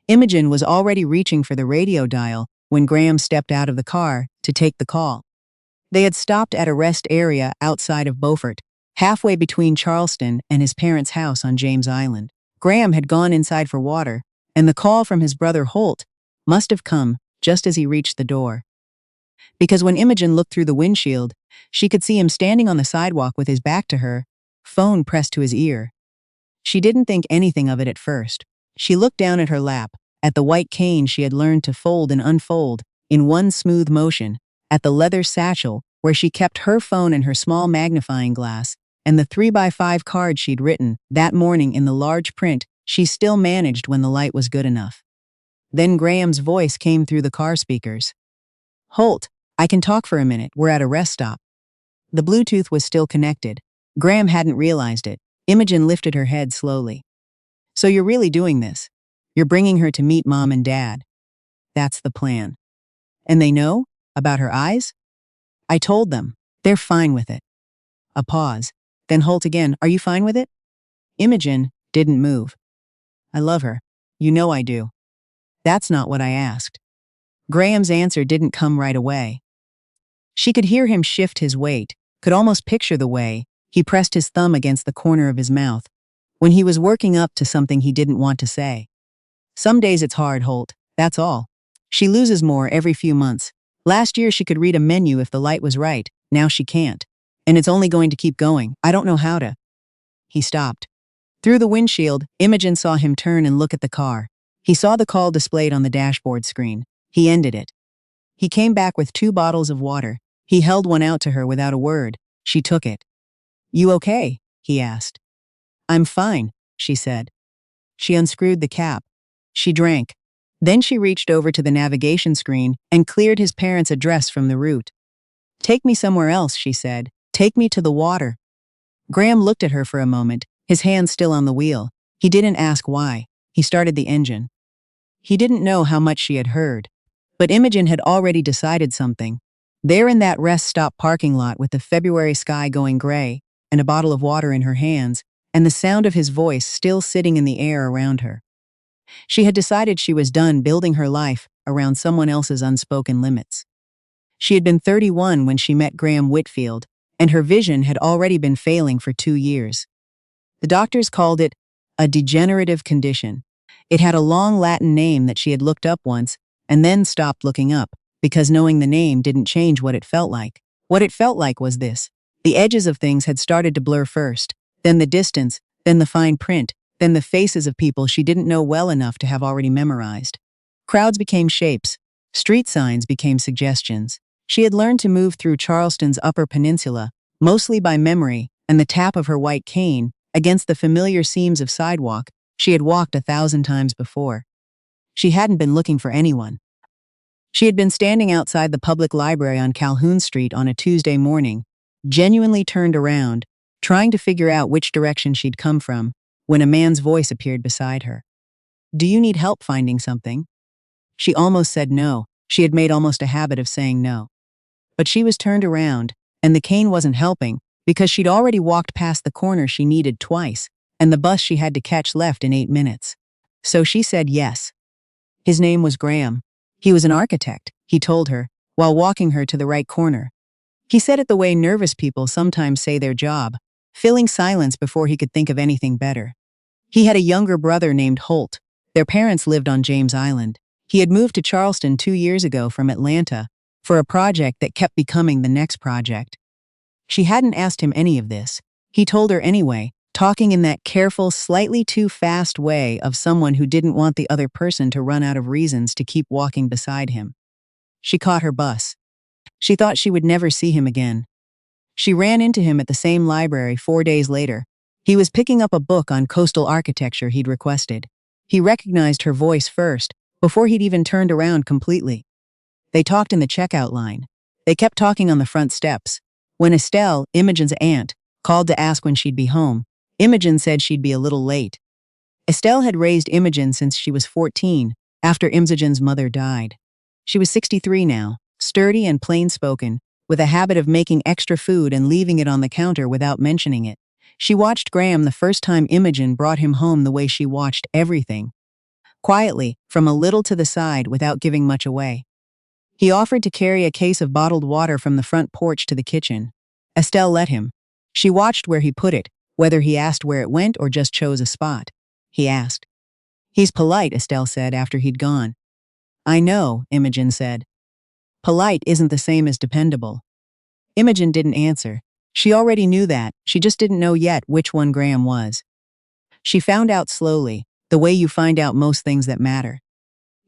Imogen was already reaching for the radio dial when Graham stepped out of the car to take the call. They had stopped at a rest area outside of Beaufort, halfway between Charleston and his parents' house on James Island. Graham had gone inside for water, and the call from his brother Holt must have come just as he reached the door. Because when Imogen looked through the windshield, she could see him standing on the sidewalk with his back to her, phone pressed to his ear. She didn't think anything of it at first. She looked down at her lap, at the white cane she had learned to fold and unfold in one smooth motion, at the leather satchel where she kept her phone and her small magnifying glass, and the 3x5 card she'd written that morning in the large print she still managed when the light was good enough. Then Graham's voice came through the car speakers. "Holt, I can talk for a minute, we're at a rest stop." The Bluetooth was still connected. Graham hadn't realized it. Imogen lifted her head slowly. "So you're really doing this? You're bringing her to meet Mom and Dad?" "That's the plan." "And they know? About her eyes?" "I told them. They're fine with it." A pause. Then Holt again, "Are you fine with it?" Imogen didn't move. "I love her. You know I do." "That's not what I asked." Graham's answer didn't come right away. She could hear him shift his weight, could almost picture the way he pressed his thumb against the corner of his mouth when he was working up to something he didn't want to say. "Some days it's hard, Holt. That's all. She loses more every few months. Last year she could read a menu if the light was right. Now she can't. And it's only going to keep going. I don't know how to." He stopped. Through the windshield, Imogen saw him turn and look at the car. He saw the call displayed on the dashboard screen. He ended it. He came back with 2 bottles of water. He held one out to her without a word. She took it. "You okay?" he asked. "I'm fine," she said. She unscrewed the cap. She drank. Then she reached over to the navigation screen and cleared his parents' address from the route. "Take me somewhere else," she said. "Take me to the water." Graham looked at her for a moment, his hand still on the wheel. He didn't ask why. He started the engine. He didn't know how much she had heard. But Imogen had already decided something. There in that rest stop parking lot with the February sky going gray, and a bottle of water in her hands, and the sound of his voice still sitting in the air around her. She had decided she was done building her life around someone else's unspoken limits. She had been 31 when she met Graham Whitfield, and her vision had already been failing for 2 years. The doctors called it a degenerative condition. It had a long Latin name that she had looked up once and then stopped looking up, because knowing the name didn't change what it felt like. What it felt like was this. The edges of things had started to blur first, then the distance, then the fine print, then the faces of people she didn't know well enough to have already memorized. Crowds became shapes. Street signs became suggestions. She had learned to move through Charleston's Upper Peninsula, mostly by memory and the tap of her white cane against the familiar seams of sidewalk she had walked 1,000 times before. She hadn't been looking for anyone. She had been standing outside the public library on Calhoun Street on a Tuesday morning, genuinely turned around, trying to figure out which direction she'd come from, when a man's voice appeared beside her. "Do you need help finding something?" She almost said no. She had made almost a habit of saying no. But she was turned around, and the cane wasn't helping, because she'd already walked past the corner she needed twice, and the bus she had to catch left in 8 minutes. So she said yes. His name was Graham. He was an architect, he told her, while walking her to the right corner. He said it the way nervous people sometimes say their job, filling silence before he could think of anything better. He had a younger brother named Holt. Their parents lived on James Island. He had moved to Charleston 2 years ago from Atlanta for a project that kept becoming the next project. She hadn't asked him any of this. He told her anyway, talking in that careful, slightly too fast way of someone who didn't want the other person to run out of reasons to keep walking beside him. She caught her bus. She thought she would never see him again. She ran into him at the same library 4 days later. He was picking up a book on coastal architecture he'd requested. He recognized her voice first, before he'd even turned around completely. They talked in the checkout line. They kept talking on the front steps. When Estelle, Imogen's aunt, called to ask when she'd be home, Imogen said she'd be a little late. Estelle had raised Imogen since she was 14, after Imogen's mother died. She was 63 now, sturdy and plain-spoken, with a habit of making extra food and leaving it on the counter without mentioning it. She watched Graham the first time Imogen brought him home the way she watched everything. Quietly, from a little to the side without giving much away. He offered to carry a case of bottled water from the front porch to the kitchen. Estelle let him. She watched where he put it, whether he asked where it went or just chose a spot. He asked. He's polite, Estelle said after he'd gone. I know, Imogen said. Polite isn't the same as dependable. Imogen didn't answer. She already knew that, she just didn't know yet which one Graham was. She found out slowly, the way you find out most things that matter.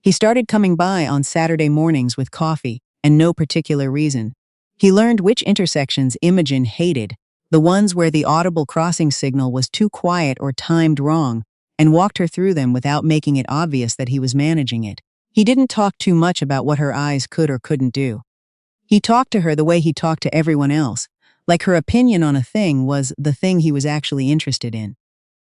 He started coming by on Saturday mornings with coffee, and no particular reason. He learned which intersections Imogen hated, the ones where the audible crossing signal was too quiet or timed wrong, and walked her through them without making it obvious that he was managing it. He didn't talk too much about what her eyes could or couldn't do. He talked to her the way he talked to everyone else, like her opinion on a thing was the thing he was actually interested in.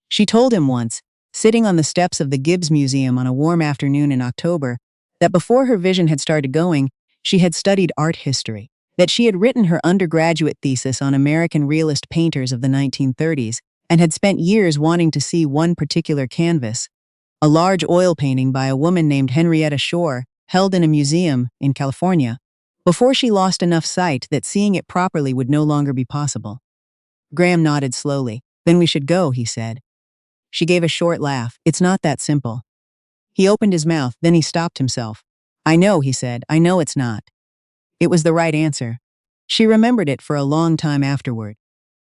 She told him once, sitting on the steps of the Gibbs Museum on a warm afternoon in October, that before her vision had started going, she had studied art history, that she had written her undergraduate thesis on American realist painters of the 1930s and had spent years wanting to see one particular canvas, a large oil painting by a woman named Henrietta Shore, held in a museum in California, before she lost enough sight that seeing it properly would no longer be possible. Graham nodded slowly. Then we should go, he said. She gave a short laugh. It's not that simple. He opened his mouth, then he stopped himself. I know, he said. I know it's not. It was the right answer. She remembered it for a long time afterward.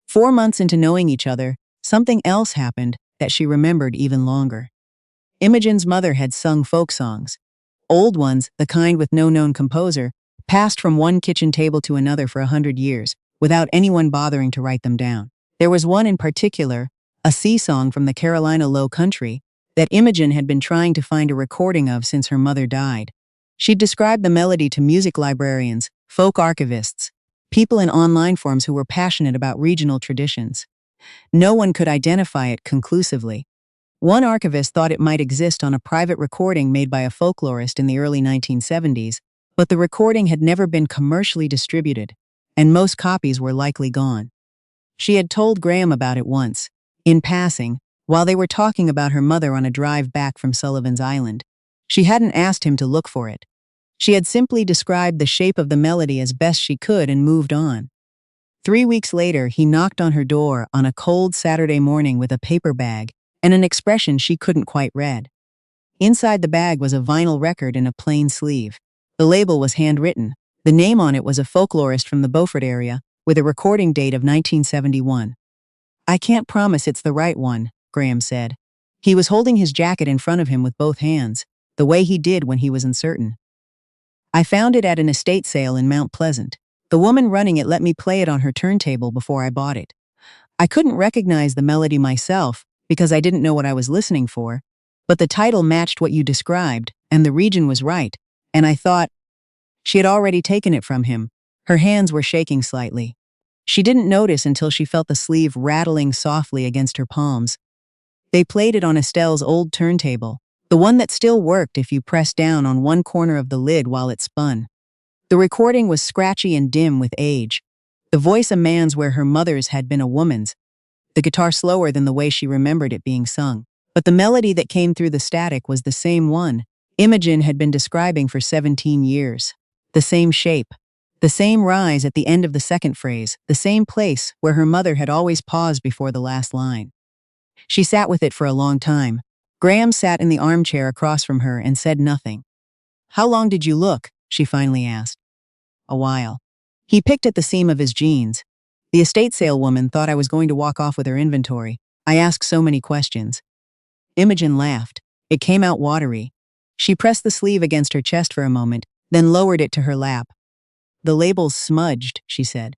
4 months into knowing each other, something else happened that she remembered even longer. Imogen's mother had sung folk songs. Old ones, the kind with no known composer, passed from one kitchen table to another for 100 years, without anyone bothering to write them down. There was one in particular, a sea song from the Carolina Low Country, that Imogen had been trying to find a recording of since her mother died. She'd described the melody to music librarians, folk archivists, people in online forums who were passionate about regional traditions. No one could identify it conclusively. One archivist thought it might exist on a private recording made by a folklorist in the early 1970s, but the recording had never been commercially distributed, and most copies were likely gone. She had told Graham about it once, in passing, while they were talking about her mother on a drive back from Sullivan's Island. She hadn't asked him to look for it. She had simply described the shape of the melody as best she could and moved on. 3 weeks later, he knocked on her door on a cold Saturday morning with a paper bag and an expression she couldn't quite read. Inside the bag was a vinyl record in a plain sleeve. The label was handwritten. The name on it was a folklorist from the Beaufort area, with a recording date of 1971. I can't promise it's the right one, Graham said. He was holding his jacket in front of him with both hands, the way he did when he was uncertain. I found it at an estate sale in Mount Pleasant. The woman running it let me play it on her turntable before I bought it. I couldn't recognize the melody myself because I didn't know what I was listening for, but the title matched what you described, and the region was right, and I thought, she had already taken it from him. Her hands were shaking slightly. She didn't notice until she felt the sleeve rattling softly against her palms. They played it on Estelle's old turntable, the one that still worked if you pressed down on one corner of the lid while it spun. The recording was scratchy and dim with age. The voice a man's where her mother's had been a woman's, the guitar slower than the way she remembered it being sung. But the melody that came through the static was the same one Imogen had been describing for 17 years. The same shape. The same rise at the end of the second phrase, the same place where her mother had always paused before the last line. She sat with it for a long time. Graham sat in the armchair across from her and said nothing. How long did you look? She finally asked. A while. He picked at the seam of his jeans. The estate sale woman thought I was going to walk off with her inventory. I asked so many questions. Imogen laughed. It came out watery. She pressed the sleeve against her chest for a moment, then lowered it to her lap. The label's smudged, she said.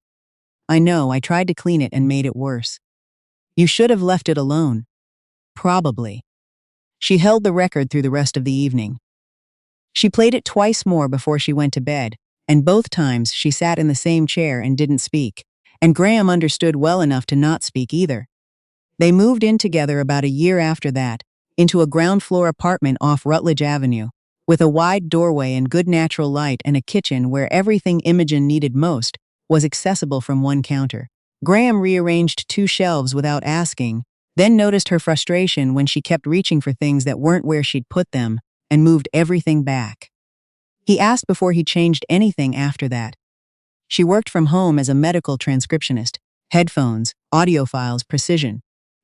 I know, I tried to clean it and made it worse. You should have left it alone. Probably. She held the record through the rest of the evening. She played it twice more before she went to bed, and both times she sat in the same chair and didn't speak, and Graham understood well enough to not speak either. They moved in together about a year after that, into a ground-floor apartment off Rutledge Avenue, with a wide doorway and good natural light and a kitchen where everything Imogen needed most was accessible from one counter. Graham rearranged 2 shelves without asking, then noticed her frustration when she kept reaching for things that weren't where she'd put them, and moved everything back. He asked before he changed anything after that. She worked from home as a medical transcriptionist. Headphones, audio files, precision.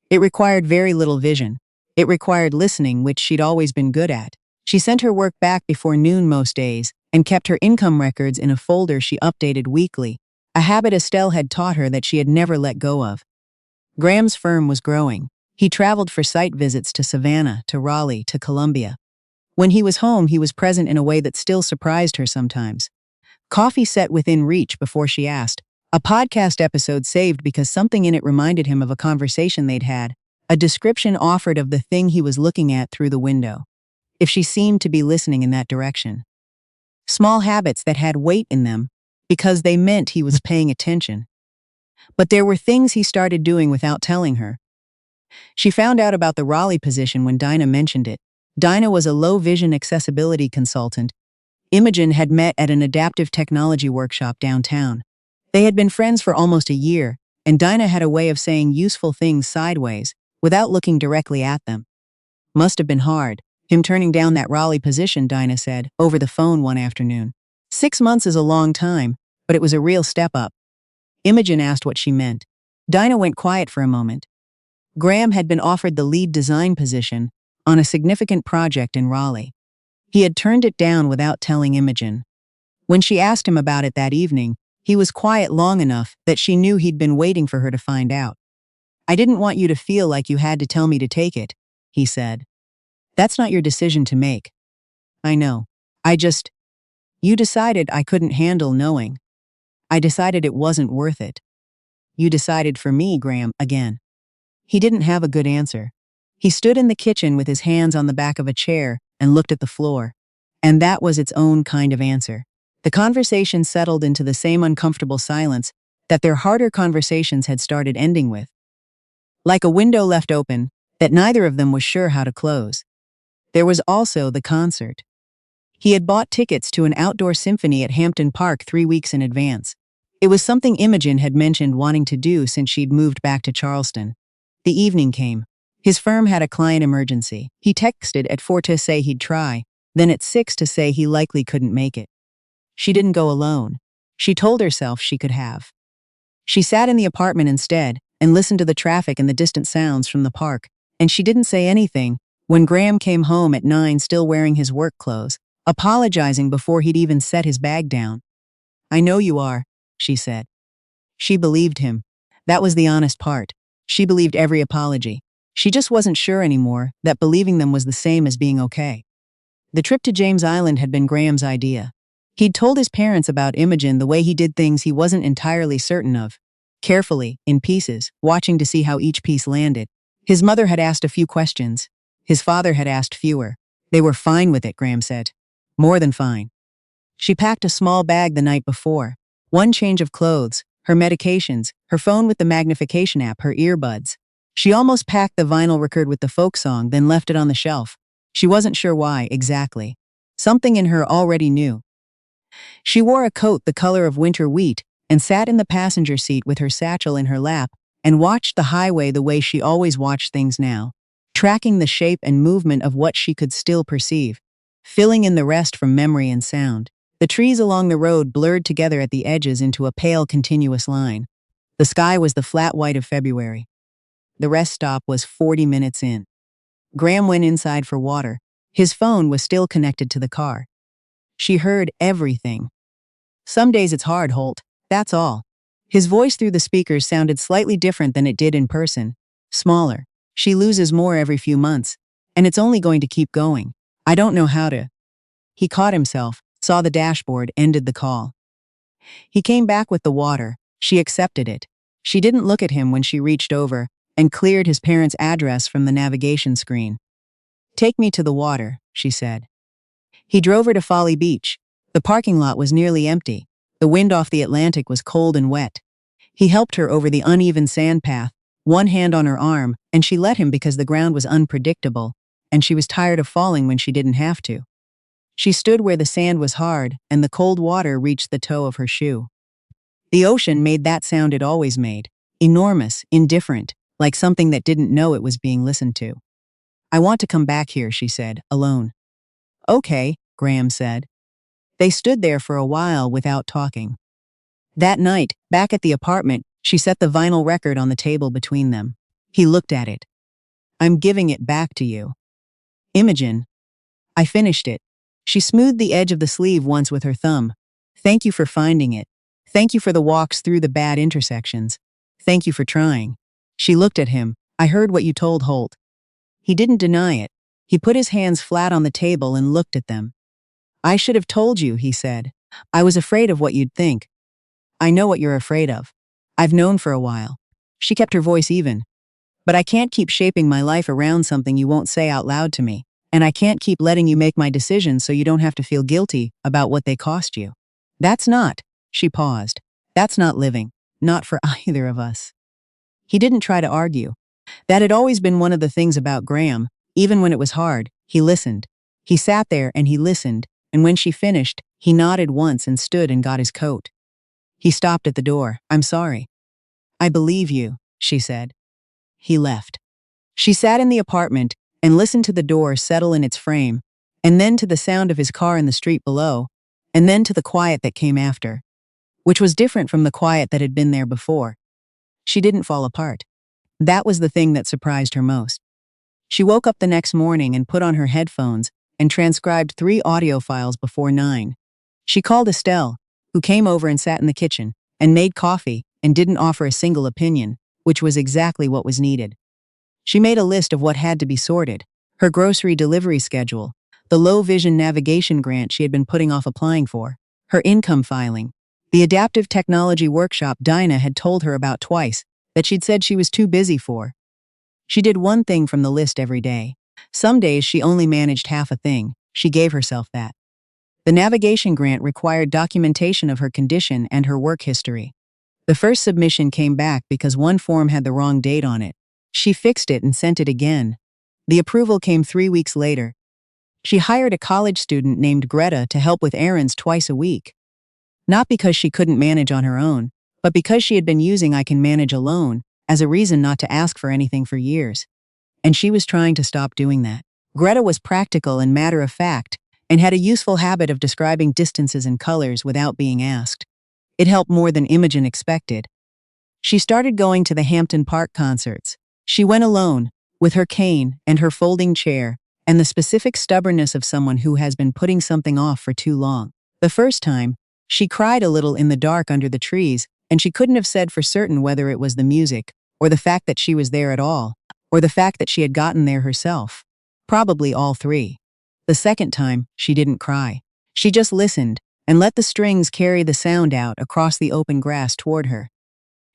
It required very little vision. It required listening, which she'd always been good at. She sent her work back before noon most days and kept her income records in a folder she updated weekly, a habit Estelle had taught her that she had never let go of. Graham's firm was growing. He traveled for site visits to Savannah, to Raleigh, to Columbia. When he was home, he was present in a way that still surprised her sometimes. Coffee set within reach before she asked. A podcast episode saved because something in it reminded him of a conversation they'd had, a description offered of the thing he was looking at through the window. If she seemed to be listening in that direction. Small habits that had weight in them, because they meant he was paying attention. But there were things he started doing without telling her. She found out about the Raleigh position when Dinah mentioned it. Dinah was a low-vision accessibility consultant. Imogen had met at an adaptive technology workshop downtown. They had been friends for almost a year, and Dinah had a way of saying useful things sideways, without looking directly at them. Must have been hard, him turning down that Raleigh position, Dinah said, over the phone one afternoon. 6 months is a long time, but it was a real step up. Imogen asked what she meant. Dinah went quiet for a moment. Graham had been offered the lead design position on a significant project in Raleigh. He had turned it down without telling Imogen. When she asked him about it that evening, he was quiet long enough that she knew he'd been waiting for her to find out. "I didn't want you to feel like you had to tell me to take it," he said. "That's not your decision to make." "I know. You decided I couldn't handle knowing. I decided it wasn't worth it." "You decided for me, Graham," again. He didn't have a good answer. He stood in the kitchen with his hands on the back of a chair and looked at the floor. And that was its own kind of answer. The conversation settled into the same uncomfortable silence that their harder conversations had started ending with. Like a window left open that neither of them was sure how to close. There was also the concert. He had bought tickets to an outdoor symphony at Hampton Park 3 weeks in advance. It was something Imogen had mentioned wanting to do since she'd moved back to Charleston. The evening came. His firm had a client emergency. He texted at 4 to say he'd try, then at 6 to say he likely couldn't make it. She didn't go alone. She told herself she could have. She sat in the apartment instead and listened to the traffic and the distant sounds from the park, and she didn't say anything when Graham came home at 9 still wearing his work clothes, apologizing before he'd even set his bag down. "I know you are," she said. She believed him. That was the honest part. She believed every apology. She just wasn't sure anymore that believing them was the same as being okay. The trip to James Island had been Graham's idea. He'd told his parents about Imogen the way he did things he wasn't entirely certain of. Carefully, in pieces, watching to see how each piece landed. His mother had asked a few questions. His father had asked fewer. They were fine with it, Graham said. More than fine. She packed a small bag the night before. One change of clothes, her medications, her phone with the magnification app, her earbuds. She almost packed the vinyl record with the folk song, then left it on the shelf. She wasn't sure why, exactly. Something in her already knew. She wore a coat the color of winter wheat and sat in the passenger seat with her satchel in her lap and watched the highway the way she always watched things now, tracking the shape and movement of what she could still perceive, filling in the rest from memory and sound. The trees along the road blurred together at the edges into a pale continuous line. The sky was the flat white of February. The rest stop was 40 minutes in. Graham went inside for water. His phone was still connected to the car. She heard everything. "Some days it's hard, Holt. That's all." His voice through the speakers sounded slightly different than it did in person. Smaller. "She loses more every few months. And it's only going to keep going. I don't know how to." He caught himself, saw the dashboard, ended the call. He came back with the water. She accepted it. She didn't look at him when she reached over and cleared his parents' address from the navigation screen. "Take me to the water," she said. He drove her to Folly Beach. The parking lot was nearly empty. The wind off the Atlantic was cold and wet. He helped her over the uneven sand path, one hand on her arm, and she let him because the ground was unpredictable, and she was tired of falling when she didn't have to. She stood where the sand was hard, and the cold water reached the toe of her shoe. The ocean made that sound it always made, enormous, indifferent, like something that didn't know it was being listened to. "I want to come back here," she said, alone. Okay, Graham said. They stood there for a while without talking. That night, back at the apartment, she set the vinyl record on the table between them. He looked at it. I'm giving it back to you. Imogen. I finished it. She smoothed the edge of the sleeve once with her thumb. Thank you for finding it. Thank you for the walks through the bad intersections. Thank you for trying. She looked at him. I heard what you told Holt. He didn't deny it. He put his hands flat on the table and looked at them. I should have told you, he said. I was afraid of what you'd think. I know what you're afraid of. I've known for a while. She kept her voice even. But I can't keep shaping my life around something you won't say out loud to me. And I can't keep letting you make my decisions so you don't have to feel guilty about what they cost you. That's not, she paused. That's not living. Not for either of us. He didn't try to argue. That had always been one of the things about Graham. Even when it was hard, he listened. He sat there and he listened, and when she finished, he nodded once and stood and got his coat. He stopped at the door. I'm sorry. I believe you, she said. He left. She sat in the apartment and listened to the door settle in its frame, and then to the sound of his car in the street below, and then to the quiet that came after, which was different from the quiet that had been there before. She didn't fall apart. That was the thing that surprised her most. She woke up the next morning and put on her headphones and transcribed 3 audio files before 9. She called Estelle, who came over and sat in the kitchen, and made coffee and didn't offer a single opinion, which was exactly what was needed. She made a list of what had to be sorted: her grocery delivery schedule, the low-vision navigation grant she had been putting off applying for, her income filing, the adaptive technology workshop Dinah had told her about twice that she'd said she was too busy for. She did one thing from the list every day. Some days she only managed half a thing. She gave herself that. The navigation grant required documentation of her condition and her work history. The first submission came back because one form had the wrong date on it. She fixed it and sent it again. The approval came 3 weeks later. She hired a college student named Greta to help with errands twice a week. Not because she couldn't manage on her own, but because she had been using I can manage alone as a reason not to ask for anything for years. And she was trying to stop doing that. Greta was practical and matter-of-fact, and had a useful habit of describing distances and colors without being asked. It helped more than Imogen expected. She started going to the Hampton Park concerts. She went alone, with her cane and her folding chair, and the specific stubbornness of someone who has been putting something off for too long. The first time, she cried a little in the dark under the trees, and she couldn't have said for certain whether it was the music, or the fact that she was there at all, or the fact that she had gotten there herself. Probably all 3. The second time, she didn't cry. She just listened, and let the strings carry the sound out across the open grass toward her.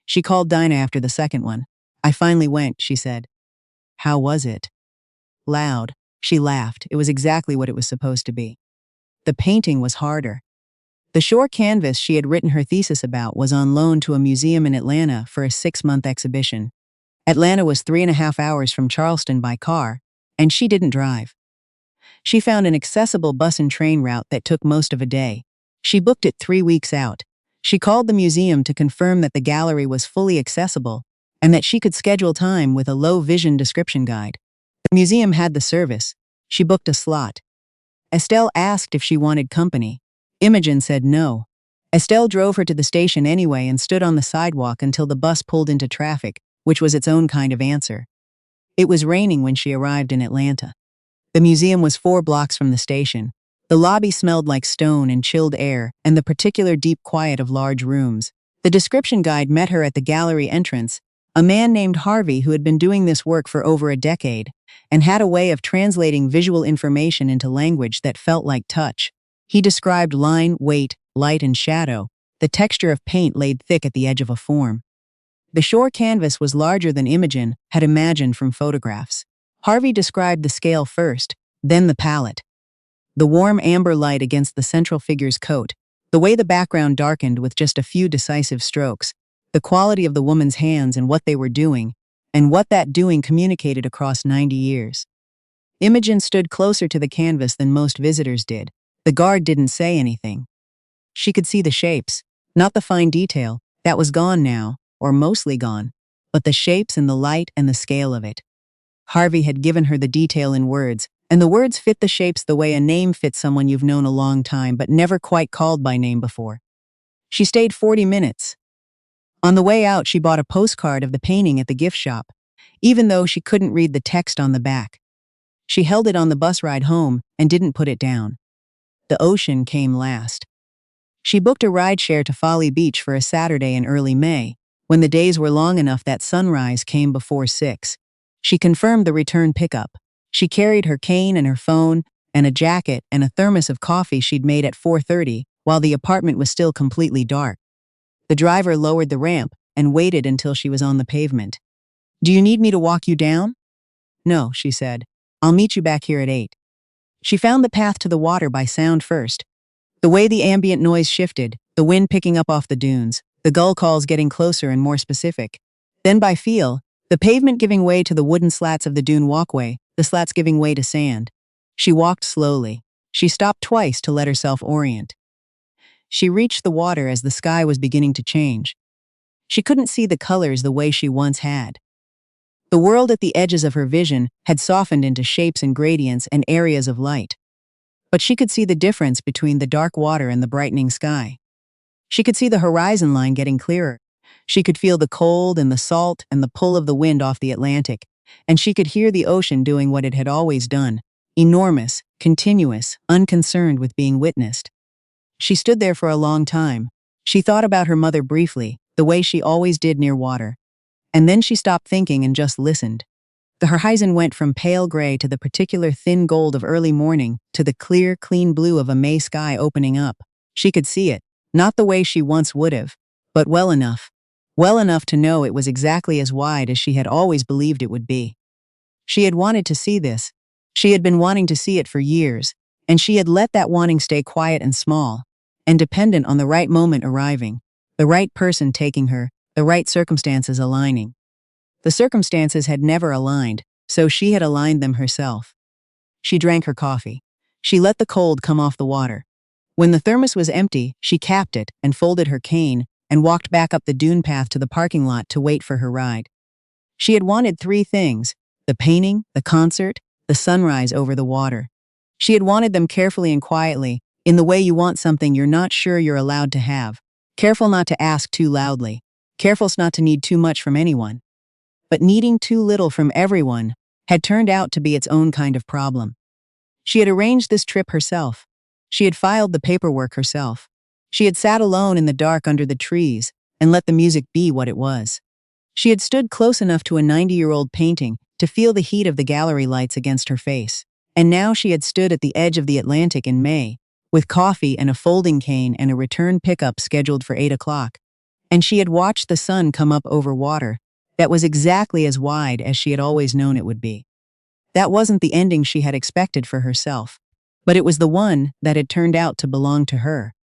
She called Dinah after the second one. I finally went, she said. How was it? Loud. She laughed. It was exactly what it was supposed to be. The painting was harder. The shore canvas she had written her thesis about was on loan to a museum in Atlanta for a 6-month exhibition. Atlanta was 3.5 hours from Charleston by car, and she didn't drive. She found an accessible bus and train route that took most of a day. She booked it 3 weeks out. She called the museum to confirm that the gallery was fully accessible and that she could schedule time with a low-vision description guide. The museum had the service. She booked a slot. Estelle asked if she wanted company. Imogen said no. Estelle drove her to the station anyway and stood on the sidewalk until the bus pulled into traffic, which was its own kind of answer. It was raining when she arrived in Atlanta. The museum was 4 blocks from the station. The lobby smelled like stone and chilled air and the particular deep quiet of large rooms. The description guide met her at the gallery entrance, a man named Harvey who had been doing this work for over a decade and had a way of translating visual information into language that felt like touch. He described line, weight, light, and shadow, the texture of paint laid thick at the edge of a form. The shore canvas was larger than Imogen had imagined from photographs. Harvey described the scale first, then the palette. The warm amber light against the central figure's coat, the way the background darkened with just a few decisive strokes, the quality of the woman's hands and what they were doing, and what that doing communicated across 90 years. Imogen stood closer to the canvas than most visitors did. The guard didn't say anything. She could see the shapes, not the fine detail, that was gone now, or mostly gone, but the shapes and the light and the scale of it. Harvey had given her the detail in words, and the words fit the shapes the way a name fits someone you've known a long time but never quite called by name before. She stayed 40 minutes. On the way out, she bought a postcard of the painting at the gift shop, even though she couldn't read the text on the back. She held it on the bus ride home and didn't put it down. The ocean came last. She booked a rideshare to Folly Beach for a Saturday in early May, when the days were long enough that sunrise came before 6. She confirmed the return pickup. She carried her cane and her phone, and a jacket and a thermos of coffee she'd made at 4:30, while the apartment was still completely dark. The driver lowered the ramp and waited until she was on the pavement. "Do you need me to walk you down?" "No," she said. "I'll meet you back here at 8. She found the path to the water by sound first. The way the ambient noise shifted, the wind picking up off the dunes, the gull calls getting closer and more specific. Then by feel, the pavement giving way to the wooden slats of the dune walkway, the slats giving way to sand. She walked slowly. She stopped twice to let herself orient. She reached the water as the sky was beginning to change. She couldn't see the colors the way she once had. The world at the edges of her vision had softened into shapes and gradients and areas of light. But she could see the difference between the dark water and the brightening sky. She could see the horizon line getting clearer. She could feel the cold and the salt and the pull of the wind off the Atlantic, and she could hear the ocean doing what it had always done, enormous, continuous, unconcerned with being witnessed. She stood there for a long time. She thought about her mother briefly, the way she always did near water. And then she stopped thinking and just listened. The horizon went from pale gray to the particular thin gold of early morning to the clear, clean blue of a May sky opening up. She could see it, not the way she once would have, but well enough. Well enough to know it was exactly as wide as she had always believed it would be. She had wanted to see this. She had been wanting to see it for years, and she had let that wanting stay quiet and small, and dependent on the right moment arriving, the right person taking her, the right circumstances aligning. The circumstances had never aligned, so she had aligned them herself. She drank her coffee. She let the cold come off the water. When the thermos was empty, she capped it and folded her cane and walked back up the dune path to the parking lot to wait for her ride. She had wanted 3 things: the painting, the concert, the sunrise over the water. She had wanted them carefully and quietly, in the way you want something you're not sure you're allowed to have. Careful not to ask too loudly. Careful not to need too much from anyone. But needing too little from everyone had turned out to be its own kind of problem. She had arranged this trip herself. She had filed the paperwork herself. She had sat alone in the dark under the trees and let the music be what it was. She had stood close enough to a 90-year-old painting to feel the heat of the gallery lights against her face. And now she had stood at the edge of the Atlantic in May, with coffee and a folding cane and a return pickup scheduled for 8 o'clock. And she had watched the sun come up over water that was exactly as wide as she had always known it would be. That wasn't the ending she had expected for herself, but it was the one that had turned out to belong to her.